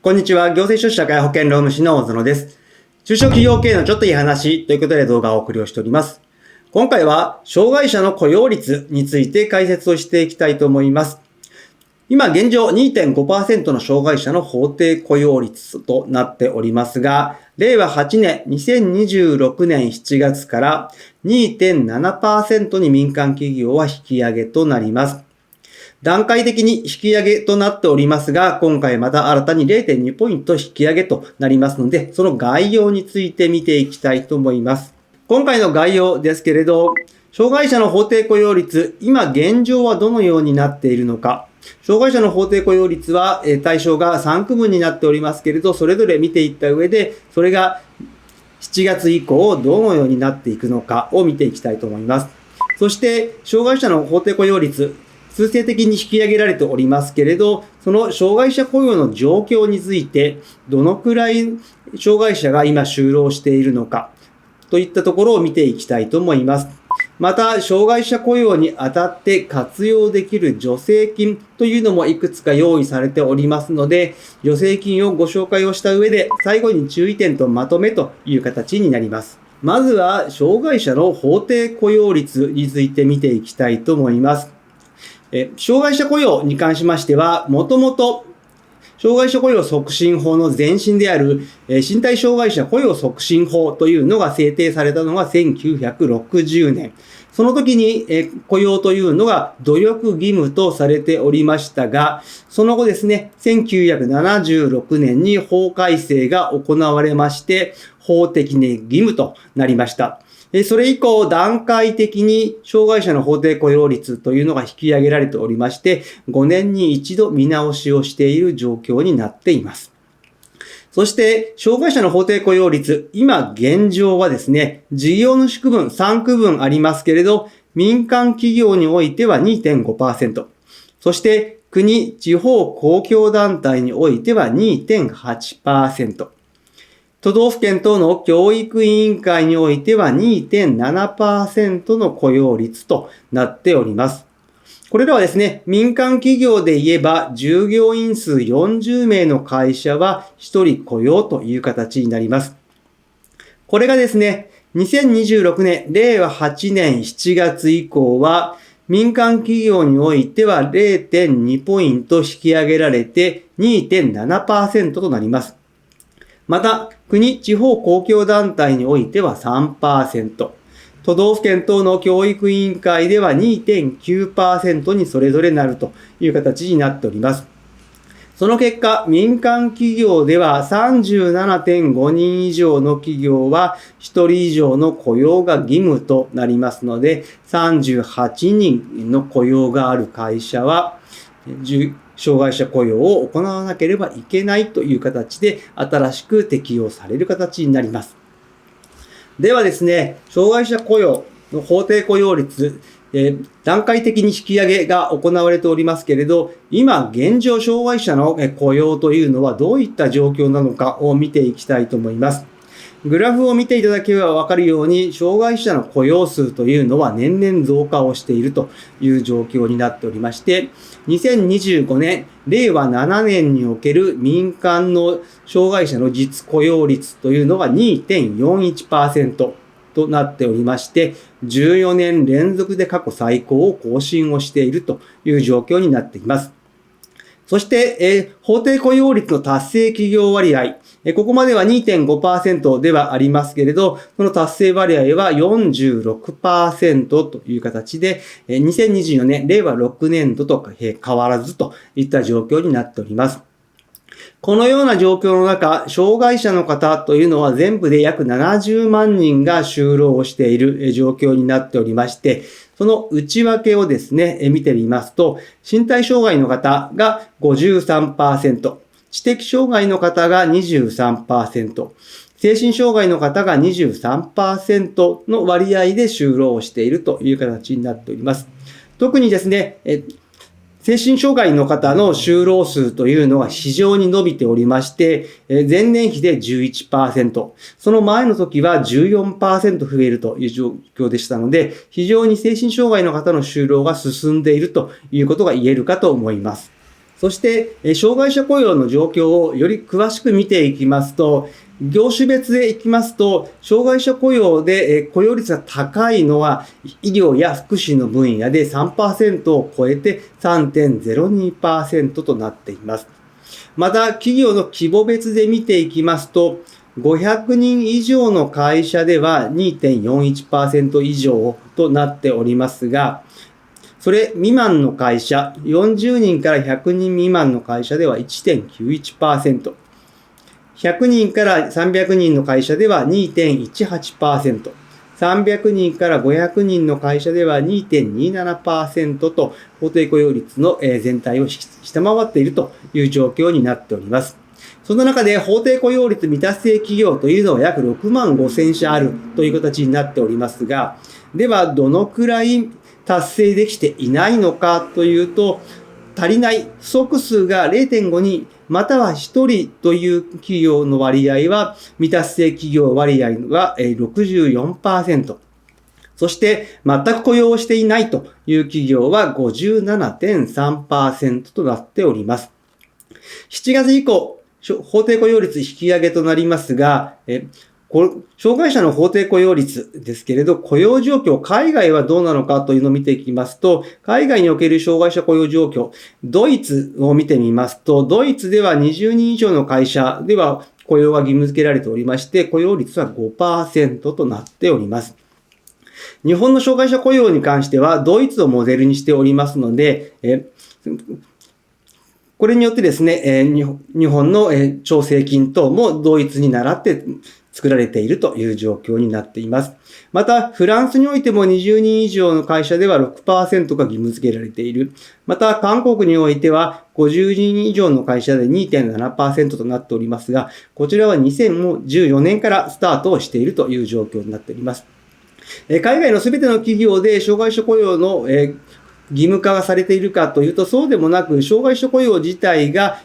こんにちは。行政書士社会保険労務士の大園です。中小企業系のちょっといい話ということで動画をお送りをしております。今回は障害者の雇用率について解説をしていきたいと思います。今現状 2.5% の障害者の法定雇用率となっておりますが、令和8年2026年7月から 2.7% に民間企業は引き上げとなります。段階的に引き上げとなっておりますが、今回また新たに 0.2 ポイント引き上げとなりますので、その概要について見ていきたいと思います。今回の概要ですけれど、障害者の法定雇用率、今現状はどのようになっているのか。障害者の法定雇用率は対象が3区分になっておりますけれど、それぞれ見ていった上で、それが7月以降どのようになっていくのかを見ていきたいと思います。そして、障害者の法定雇用率、通制的に引き上げられておりますけれど、その障害者雇用の状況について、どのくらい障害者が今就労しているのか、といったところを見ていきたいと思います。また、障害者雇用にあたって活用できる助成金というのもいくつか用意されておりますので、助成金をご紹介をした上で、最後に注意点とまとめという形になります。まずは、障害者の法定雇用率について見ていきたいと思います。障害者雇用に関しましては、もともと障害者雇用促進法の前身である身体障害者雇用促進法というのが制定されたのが1960年。その時に雇用というのが努力義務とされておりましたが、その後ですね、1976年に法改正が行われまして、法的に義務となりました。それ以降、段階的に障害者の法定雇用率というのが引き上げられておりまして、5年に一度見直しをしている状況になっています。そして、障害者の法定雇用率、今現状はですね、事業主区分、3区分ありますけれど、民間企業においては 2.5%、そして国、地方公共団体においては 2.8%、都道府県等の教育委員会においては 2.7% の雇用率となっております。これらはですね、民間企業で言えば従業員数40名の会社は1人雇用という形になります。これがですね、2026年、令和8年7月以降は民間企業においては 0.2 ポイント引き上げられて 2.7% となります。また、国、地方公共団体においては 3%、都道府県等の教育委員会では 2.9% にそれぞれなるという形になっております。その結果、民間企業では 37.5 人以上の企業は1人以上の雇用が義務となりますので、38人の雇用がある会社は、障害者雇用を行わなければいけないという形で新しく適用される形になります。ではですね、障害者雇用の法定雇用率、段階的に引き上げが行われておりますけれど、今現状障害者の雇用というのはどういった状況なのかを見ていきたいと思います。グラフを見ていただければわかるように、障害者の雇用数というのは年々増加をしているという状況になっておりまして、2025年、令和7年における民間の障害者の実雇用率というのが 2.41% となっておりまして、14年連続で過去最高を更新をしているという状況になっています。そして、法定雇用率の達成企業割合。ここまでは 2.5% ではありますけれど、その達成割合は 46% という形で、2024年、令和6年度と変わらずといった状況になっております。このような状況の中、障害者の方というのは全部で約70万人が就労をしている状況になっておりまして、その内訳をですね、見てみますと、身体障害の方が 53%、知的障害の方が 23%、精神障害の方が 23% の割合で就労をしているという形になっております。特にですね、精神障害の方の就労数というのは非常に伸びておりまして、前年比で 11%、その前の時は 14% 増えるという状況でしたので、非常に精神障害の方の就労が進んでいるということが言えるかと思います。そして、障害者雇用の状況をより詳しく見ていきますと、業種別でいきますと、障害者雇用で雇用率が高いのは医療や福祉の分野で 3% を超えて 3.02% となっています。また、企業の規模別で見ていきますと、500人以上の会社では 2.41% 以上となっておりますが、それ未満の会社、40人から100人未満の会社では 1.91%、100人から300人の会社では 2.18%、300人から500人の会社では 2.27% と法定雇用率の全体を下回っているという状況になっております。その中で法定雇用率未達成企業というのは約6万5000社あるという形になっておりますが、ではどのくらい達成できていないのかというと、足りない不足数が 0.5 人または1人という企業の割合は未達成企業割合は 64%。そして全く雇用をしていないという企業は 57.3% となっております。7月以降、法定雇用率引き上げとなりますが、障害者の法定雇用率ですけれど、雇用状況、海外はどうなのかというのを見ていきますと、海外における障害者雇用状況、ドイツを見てみますと、ドイツでは20人以上の会社では雇用が義務付けられておりまして、雇用率は 5% となっております。日本の障害者雇用に関しては、ドイツをモデルにしておりますので、これによってですね、日本の調整金等もドイツに倣って作られているという状況になっています。また、フランスにおいても20人以上の会社では 6% が義務付けられている。また、韓国においては50人以上の会社で 2.7% となっておりますが、こちらは2014年からスタートをしているという状況になっております。海外のすべての企業で障害者雇用の義務化がされているかというと、そうでもなく、障害者雇用自体が、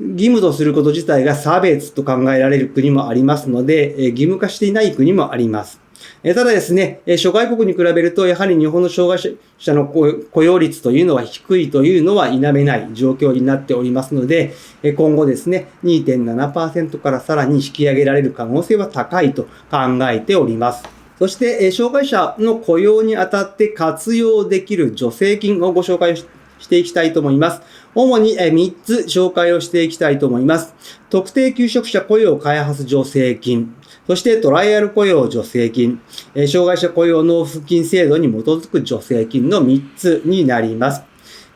義務とすること自体が差別と考えられる国もありますので、義務化していない国もあります。ただですね、諸外国に比べると、やはり日本の障害者の雇用率というのは低いというのは否めない状況になっておりますので、今後ですね、2.7% からさらに引き上げられる可能性は高いと考えております。そして、障害者の雇用にあたって活用できる助成金をご紹介していきたいと思います。主に3つ紹介をしていきたいと思います。特定求職者雇用開発助成金、そしてトライアル雇用助成金、障害者雇用納付金制度に基づく助成金の3つになります。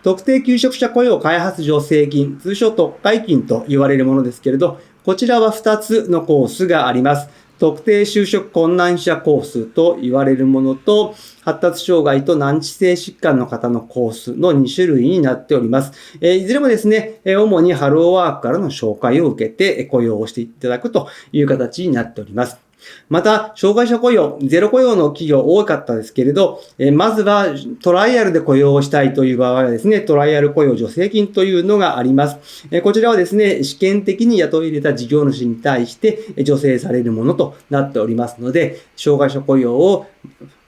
特定求職者雇用開発助成金、通称特開金と言われるものですけれど、こちらは2つのコースがあります。特定就職困難者コースと言われるものと、発達障害と難治性疾患の方のコースの2種類になっております。いずれもですね、主にハローワークからの紹介を受けて雇用をしていただくという形になっております。また、障害者雇用、ゼロ雇用の企業多かったですけれど、まずはトライアルで雇用をしたいという場合はですね、トライアル雇用助成金というのがあります。こちらはですね、試験的に雇い入れた事業主に対して助成されるものとなっておりますので、障害者雇用を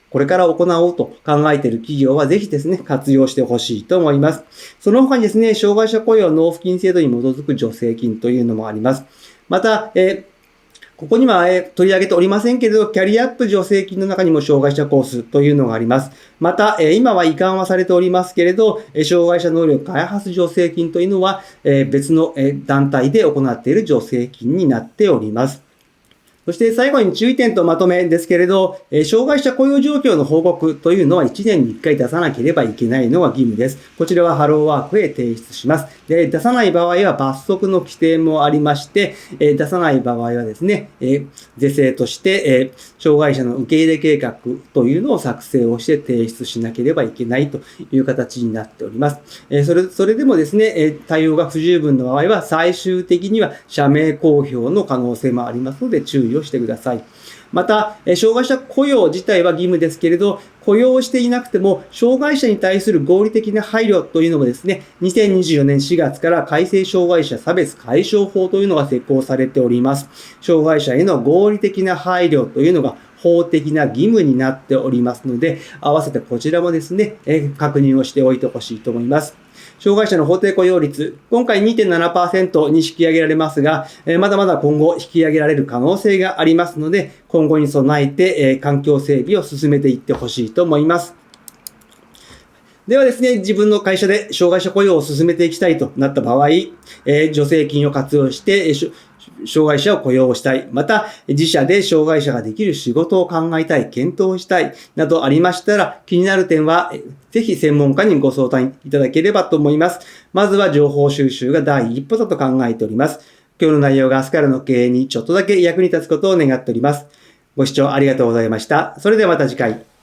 これから行おうと考えている企業はぜひですね、活用してほしいと思います。その他にですね、障害者雇用納付金制度に基づく助成金というのもあります。また、ここには取り上げておりませんけれど、キャリアアップ助成金の中にも障害者コースというのがあります。また、今は移管はされておりますけれど、障害者能力開発助成金というのは、別の団体で行っている助成金になっております。そして最後に注意点とまとめですけれど、障害者雇用状況の報告というのは1年に1回出さなければいけないのが義務です。こちらはハローワークへ提出します。で、出さない場合は罰則の規定もありまして、出さない場合はですね、是正として、障害者の受け入れ計画というのを作成をして提出しなければいけないという形になっております。それでもですね、対応が不十分の場合は最終的には社名公表の可能性もありますので注意をしてください。また、障害者雇用自体は義務ですけれど、雇用をしていなくても、障害者に対する合理的な配慮というのもですね、2024年4月から改正障害者差別解消法というのが施行されております。障害者への合理的な配慮というのが法的な義務になっておりますので、合わせてこちらもですね、確認をしておいてほしいと思います。障害者の法定雇用率、今回 2.7% に引き上げられますが、まだまだ今後引き上げられる可能性がありますので、今後に備えて環境整備を進めていってほしいと思います。ではですね、自分の会社で障害者雇用を進めていきたいとなった場合、助成金を活用して障害者を雇用したい、また自社で障害者ができる仕事を考えたい、検討したいなどありましたら、気になる点はぜひ専門家にご相談いただければと思います。まずは情報収集が第一歩だと考えております。今日の内容が明日からの経営にちょっとだけ役に立つことを願っております。ご視聴ありがとうございました。それではまた次回。